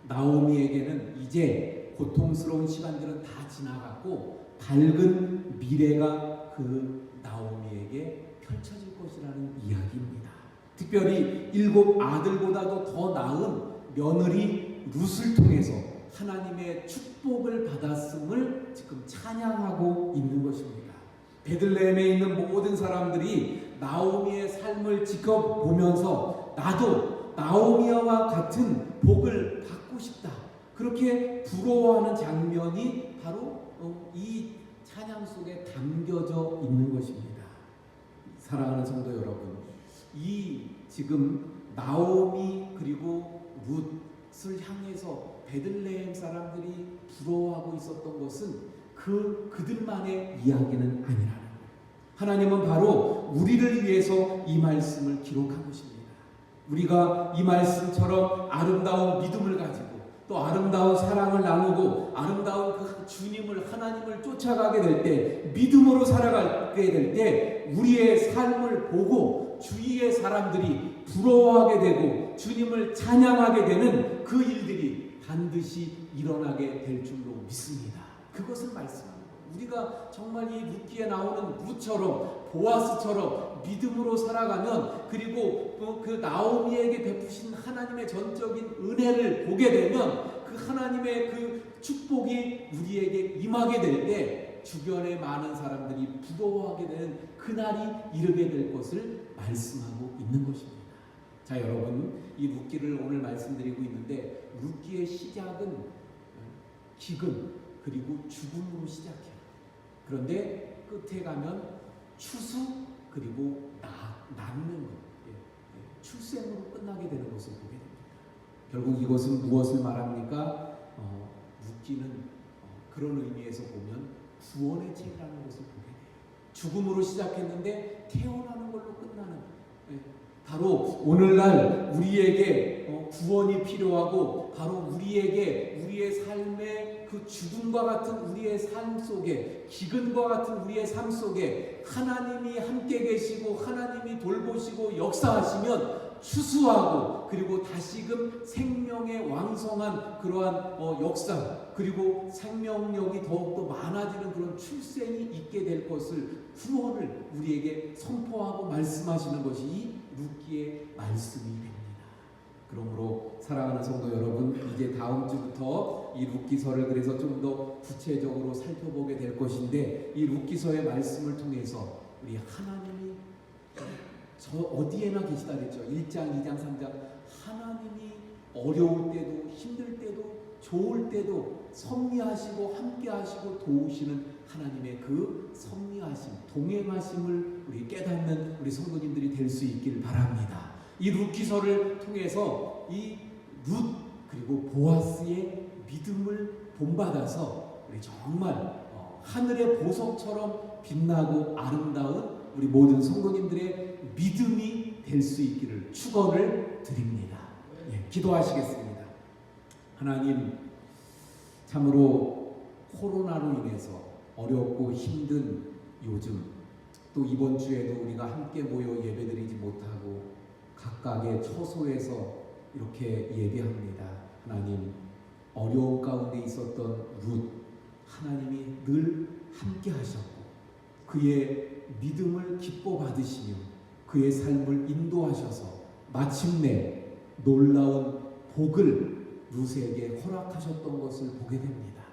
나오미에게는 이제 고통스러운 시간들은 다 지나갔고 밝은 미래가 그 나오미에게 펼쳐질 것이라는 이야기입니다. 특별히 7 아들보다도 더 나은 며느리 룻을 통해서 하나님의 축복을 받았음을 지금 찬양하고 있는 것입니다. 베들레헴에 있는 모든 사람들이 나오미의 삶을 지켜보면서 나도 나오미와 같은 복을 받고 싶다. 그렇게 부러워하는 장면이 바로 이 찬양 속에 담겨져 있는 것입니다. 사랑하는 성도 여러분, 이 지금 나오미 그리고 룻을 향해서 베들레헴 사람들이 부러워하고 있었던 것은 그들만의 이야기는 아니라는 거예요. 하나님은 바로 우리를 위해서 이 말씀을 기록한 것입니다. 우리가 이 말씀처럼 아름다운 믿음을 가지고 또 아름다운 사랑을 나누고 아름다운 그 주님을 하나님을 쫓아가게 될 때 믿음으로 살아가게 될 때 우리의 삶을 보고 주위의 사람들이 부러워하게 되고 주님을 찬양하게 되는 그 일들이 반드시 일어나게 될 줄로 믿습니다. 그것을 말씀합니다. 우리가 정말 이 룻기에 나오는 룻처럼 보아스처럼 믿음으로 살아가면 그리고 또 그 나오미에게 베푸신 하나님의 전적인 은혜를 보게 되면 그 하나님의 그 축복이 우리에게 임하게 될 때 주변의 많은 사람들이 부러워하게 되는 그날이 이르게 될 것을 말씀하고 있는 것입니다. 자, 여러분, 이 룻기를 오늘 말씀드리고 있는데 룻기의 시작은 기근 그리고 죽음으로 시작해요. 그런데 끝에 가면 추수 그리고 낳는 것, 출생으로 끝나게 되는 것을 보게 됩니다. 결국 이것은 무엇을 말합니까? 룻기는 그런 의미에서 보면 구원의 책이라는 것을 보게 돼요. 죽음으로 시작했는데 태어나는 걸로 끝나는, 바로 오늘날 우리에게 구원이 필요하고 바로 우리에게 우리의 삶의 그 죽음과 같은 우리의 삶 속에 기근과 같은 우리의 삶 속에 하나님이 함께 계시고 하나님이 돌보시고 역사하시면 추수하고 그리고 다시금 생명의 왕성한 그러한 역사 그리고 생명력이 더욱더 많아지는 그런 출생이 있게 될 것을 구원을 우리에게 선포하고 말씀하시는 것이 이 룻기의 말씀이 됩니다. 그러므로 사랑하는 성도 여러분, 이제 다음 주부터 이 룻기서를 그래서 좀 더 구체적으로 살펴보게 될 것인데 이 룻기서의 말씀을 통해서 우리 하나님이 저 어디에나 계시다 그랬죠. 1장, 2장, 3장 하나님이 어려울 때도 힘들 때도 좋을 때도 섭리하시고 함께 하시고 도우시는 하나님의 그 섭리하심, 동행하심을 우리 깨닫는 우리 성도님들이 될 수 있길 바랍니다. 이 룻기서를 통해서 이 룻 그리고 보아스의 믿음을 본받아서 우리 정말 하늘의 보석처럼 빛나고 아름다운 우리 모든 성도님들의 믿음이 될 수 있기를 축원을 드립니다. 기도하시겠습니다. 하나님, 참으로 코로나로 인해서 어렵고 힘든 요즘, 또 이번 주에도 우리가 함께 모여 예배드리지 못하고 각각의 처소에서 이렇게 예배합니다. 하나님, 어려운 가운데 있었던 룻, 하나님이 늘 함께 하셨고 그의 믿음을 기뻐 받으시며 그의 삶을 인도하셔서 마침내 놀라운 복을 룻에게 허락하셨던 것을 보게 됩니다.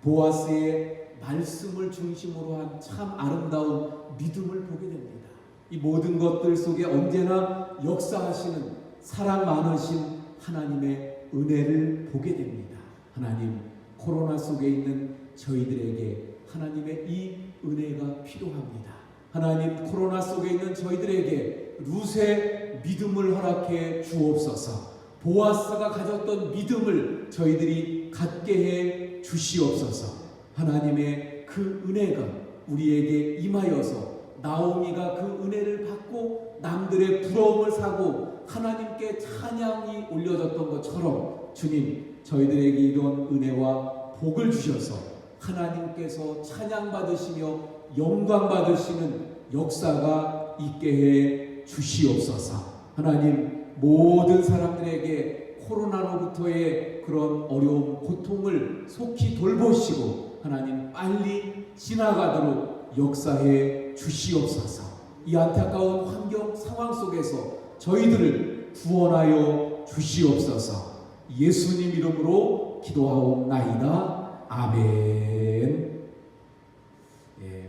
보아스의 말씀을 중심으로 한 참 아름다운 믿음을 보게 됩니다. 이 모든 것들 속에 언제나 역사하시는 사랑 많으신 하나님의 은혜를 보게 됩니다. 하나님, 코로나 속에 있는 저희들에게 하나님의 이 은혜가 필요합니다. 하나님, 코로나 속에 있는 저희들에게 룻의 믿음을 허락해 주옵소서. 보아스가 가졌던 믿음을 저희들이 갖게 해 주시옵소서. 하나님의 그 은혜가 우리에게 임하여서 나오미가 그 은혜를 받고 남들의 부러움을 사고 하나님께 찬양이 올려졌던 것처럼 주님, 저희들에게 이런 은혜와 복을 주셔서 하나님께서 찬양받으시며 영광받으시는 역사가 있게 해 주시옵소서. 하나님, 모든 사람들에게 코로나로부터의 그런 어려움, 고통을 속히 돌보시고 하나님 빨리 지나가도록 역사해 주시옵소서. 이 안타까운 환경 상황 속에서 저희들을 구원하여 주시옵소서. 예수님 이름으로 기도하옵나이다. 아멘.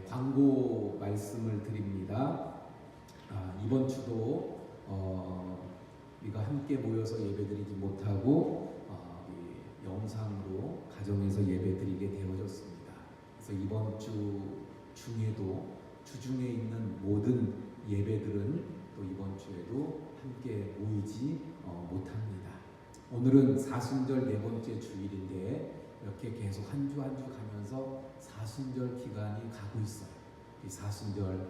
광고 말씀을 드립니다. 이번 주도 우리가 함께 모여서 예배드리지 못하고 영상으로 가정에서 예배드리게 되어졌습니다. 그래서 이번 주 중에도 주중에 있는 모든 예배들은 또 이번 주에도 함께 모이지 못합니다. 오늘은 사순절 네 번째 주일인데 이렇게 계속 한 주 한 주 가면서 사순절 기간이 가고 있어요. 이 사순절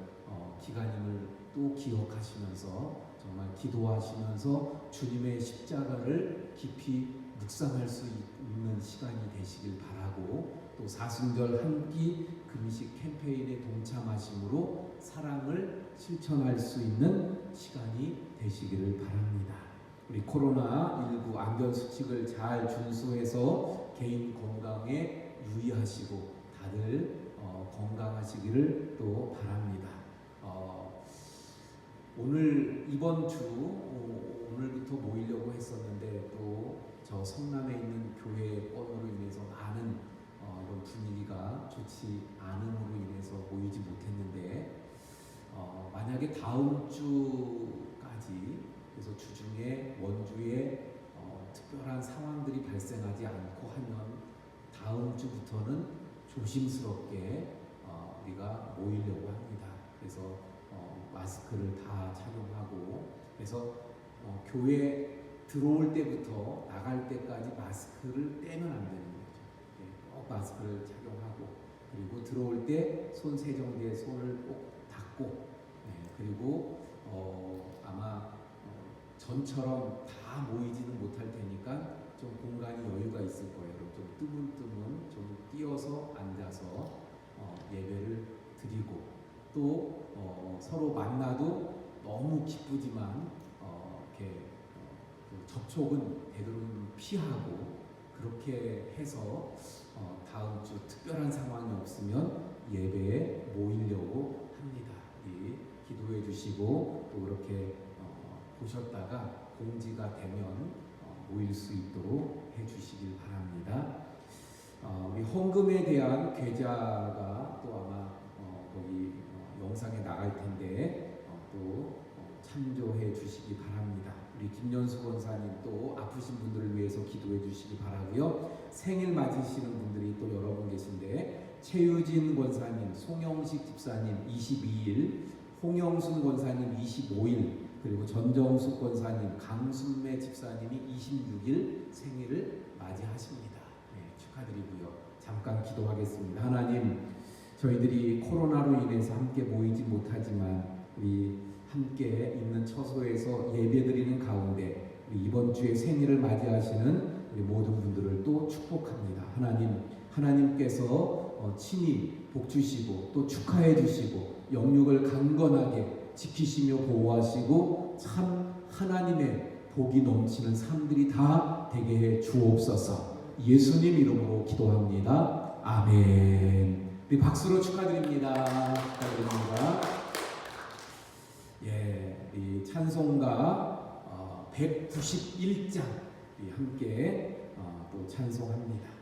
기간임을 또 기억하시면서 정말 기도하시면서 주님의 십자가를 깊이 묵상할 수 있는 시간이 되시길 바라고, 또 사순절 한 끼 금식 캠페인에 동참하심으로 사랑을 실천할 수 있는 시간이 되시기를 바랍니다. 우리 코로나19 안전수칙을 잘 준수해서 개인 건강에 유의하시고 다들 건강하시기를 또 바랍니다. 오늘 이번 주 오늘부터 모이려고 했었는데 또 저 성남에 있는 교회 건으로 인해서 많은 이런 분위기가 좋지 않음으로 인해서 모이지 못했는데 만약에 다음 주까지, 그래서 주중에 원주에 특별한 상황들이 발생하지 않고 하면 다음 주부터는 조심스럽게 우리가 모이려고 합니다. 그래서 마스크를 다 착용하고, 그래서 교회 들어올 때부터 나갈 때까지 마스크를 떼면 안 되는 거죠. 꼭 마스크를 착용하고, 그리고 들어올 때 손 세정기에 손을 꼭 닦고, 그리고 아마 전처럼 다 모이지는 못할 테니까 좀 공간이 여유가 있을 거예요. 좀 뜨문뜨문 좀 뛰어서 앉아서 예배를 드리고, 또 서로 만나도 너무 기쁘지만 이렇게 접촉은 되도록 피하고, 그렇게 해서 다음 주 특별한 상황이 없으면 예배에 모이려고 합니다. 기도해 주시고 또 그렇게 보셨다가 공지가 되면 모일 수 있도록 해 주시길 바랍니다. 우리 헌금에 대한 계좌가 또 아마 거기 영상에 나갈 텐데 또 참조해 주시기 바랍니다. 우리 김연수 권사님 또 아프신 분들을 위해서 기도해 주시기 바라고요. 생일 맞으시는 분들이 또 여러 분 계신데 최유진 권사님, 송영식 집사님 22일, 홍영순 권사님 25일, 그리고 전정숙 권사님, 강순매 집사님이 26일 생일을 맞이하십니다. 네, 축하드리고요. 잠깐 기도하겠습니다. 하나님, 저희들이 코로나로 인해서 함께 모이지 못하지만 우리 함께 있는 처소에서 예배드리는 가운데 우리 이번 주에 생일을 맞이하시는 우리 모든 분들을 또 축복합니다. 하나님께서 친히 복 주시고 또 축하해 주시고 영육을 강건하게 지키시며 보호하시고 참 하나님의 복이 넘치는 삶들이 다 되게 해 주옵소서. 예수님 이름으로 기도합니다. 아멘. 우리 박수로 축하드립니다. 축하드립니다. 예, 이 찬송가 191장 함께 또 찬송합니다.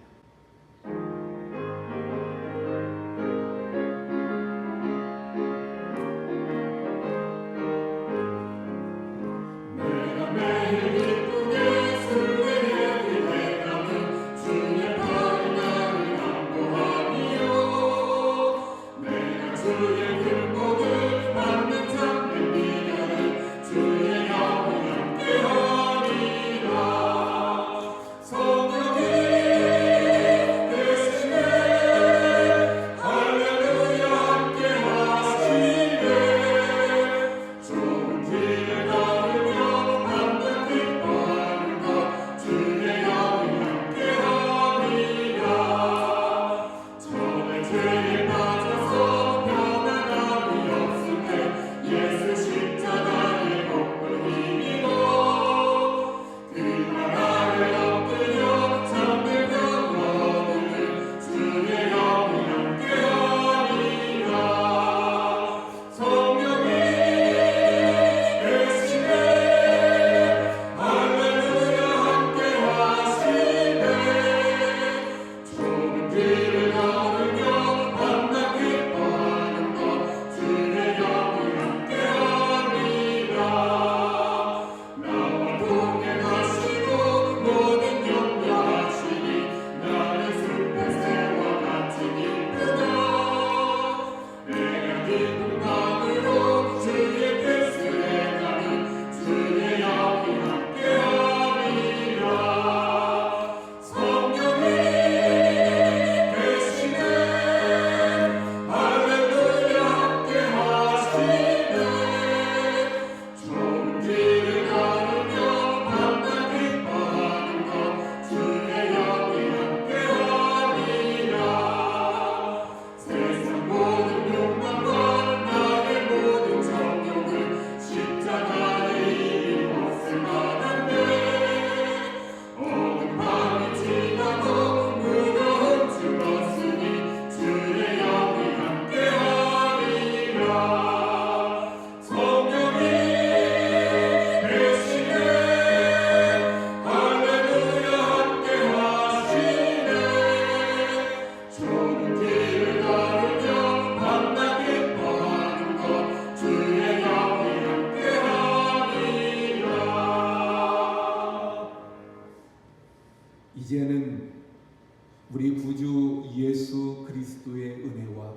이제는 우리 구주 예수 그리스도의 은혜와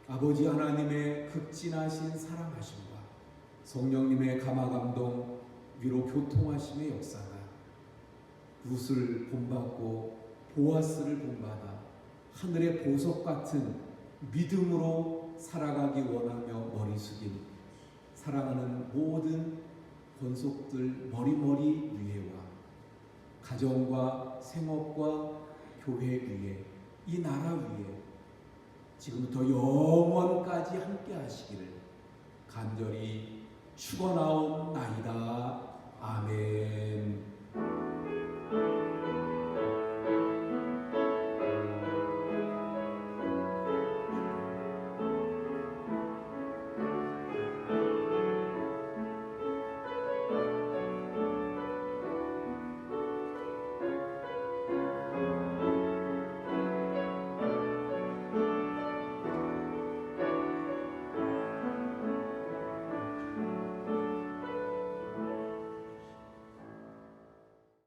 아버지 하나님의 극진하신 사랑하심과 성령님의 감화감동 위로 교통하심의 역사가 룻을 본받고 보아스를 본받아 하늘의 보석 같은 믿음으로 살아가기 원하며 머리 숙인 사랑하는 모든 권속들 머리머리 위에와 가정과 생업과 교회 위에 이 나라 위에 지금부터 영원까지 함께 하시기를 간절히 축원하옵나이다. 아멘.